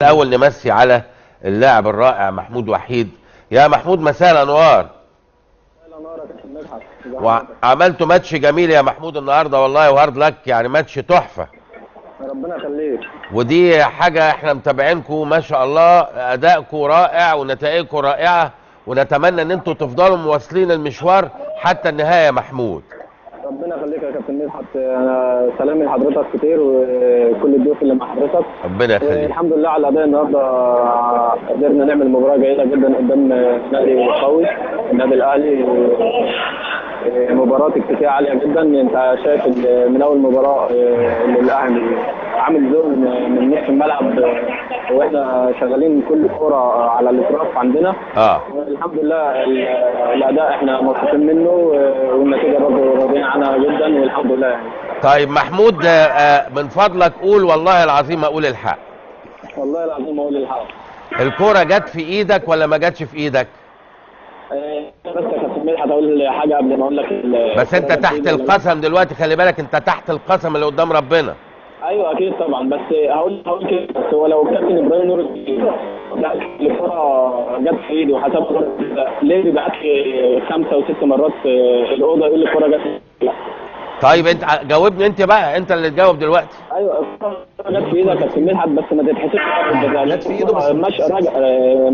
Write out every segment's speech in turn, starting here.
الاول نمسي على اللاعب الرائع محمود وحيد. يا محمود مساء الانوار. وعملتوا ماتش جميل يا محمود النهارده والله، وهارد لك، يعني ماتش تحفه. ربنا يخليك. ودي حاجه احنا متابعينكم ما شاء الله، ادائكم رائع ونتائجكم رائعه، ونتمنى ان انتوا تفضلوا مواصلين المشوار حتى النهايه يا محمود. ربنا يخليك يا كابتن مدحت، انا سلامي لحضرتك كتير وكل الضيوف اللي مع حضرتك. ربنا يخليك. والحمد لله على الاداء النهارده، قدرنا نعمل مباراه جيده جدا قدام نادي قوي النادي الاهلي. مباراه تكتيكيه عاليه جدا، انت شايف من اول مباراه ان الاهلي عامل زون من نص الملعب، واحنا شغالين كل كوره على الاطراف عندنا. والحمد لله الاداء احنا مبسوطين منه، والنتيجه برضه راضيين عنها جدا والحمد لله يعني. طيب محمود، من فضلك قول والله العظيم اقول الحق. والله العظيم اقول الحق. الكوره جت في ايدك ولا ما جاتش في ايدك؟ بس يا كابتن مدحت اقول حاجه قبل ما اقول لك. بس انت تحت القسم دلوقتي، خلي بالك انت تحت القسم اللي قدام ربنا. ايوه اكيد طبعا، بس هقول كده، بس هو لو كابتن ابراهيم نور الكوره جت في ايدي وحسبها، ليه بيبعت لي 5 و6 مرات الاوضه يقول لي الكوره جت في ايدي؟ طيب انت جاوبني، انت بقى انت اللي تجاوب دلوقتي. ايوه الكوره جت في ايدك يا كابتن مدحت، بس ما تتحسبش جت في ايده بس مش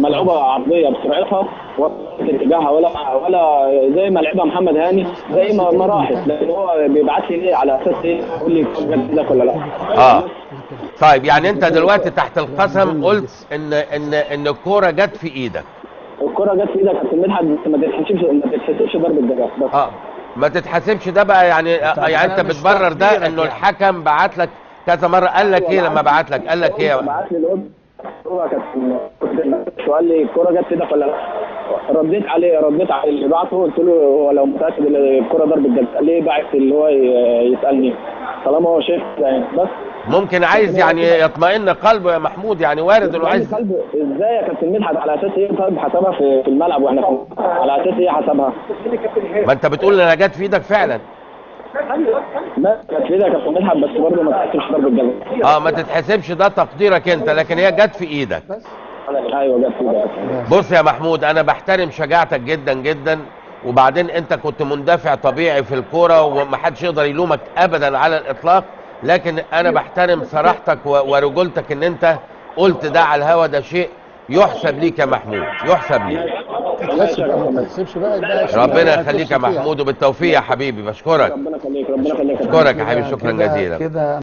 ملعوبه عرضيه بسرعتها ولا اتجاهها ولا زي ما لعبها محمد هاني زي ما راحت، لان هو بيبعت لي ليه على اساس ايه؟ يقول لي الكوره جت في ايدك ولا لا. طيب يعني انت دلوقتي تحت القسم قلت ان الكوره جت في ايدك. الكوره جت في ايدك يا كابتن مدحت، بس ما تتحسبش ضربه جزاء بس. ما تتحسبش ده بقى، يعني انت بتبرر ده انه الحكم بعت لك كذا مره. قال لك ايه لما بعت لك؟ قال لك ايه؟ بعت لي الواد هو كابتن وقال لي الكوره جت في ايدك ولا لا؟ رديت عليه اللي بعته، قلت له هو لو متاكد ان الكوره ضربه جزاء ليه باعت اللي هو يسالني طالما هو شايف يعني؟ بس ممكن عايز يعني يطمئن قلبه يا محمود، يعني وارد انه عايز. قلبه ازاي يا كابتن مدحت؟ على اساس ايه طيب حسبها في الملعب واحنا على اساس ايه حسبها؟ ما انت بتقول انها جت في ايدك فعلا. ما جت في ايدك يا كابتن مدحت، بس برضه ما تتحسبش ضربه جزاء. ما تتحسبش، ده تقديرك انت، لكن هي جت في ايدك. ايوه جت في ايدك. بص يا محمود، انا بحترم شجاعتك جدا جدا، وبعدين انت كنت مندفع طبيعي في الكوره ومحدش يقدر يلومك ابدا على الاطلاق، لكن انا بحترم صراحتك ورجولتك ان انت قلت ده على الهوا. ده شيء يحسب ليك يا محمود، يحسب ليك. ربنا يخليك يا محمود، وبالتوفيق يا حبيبي. بشكرك. ربنا يخليك. بشكرك يا حبيبي، شكرا جزيلا.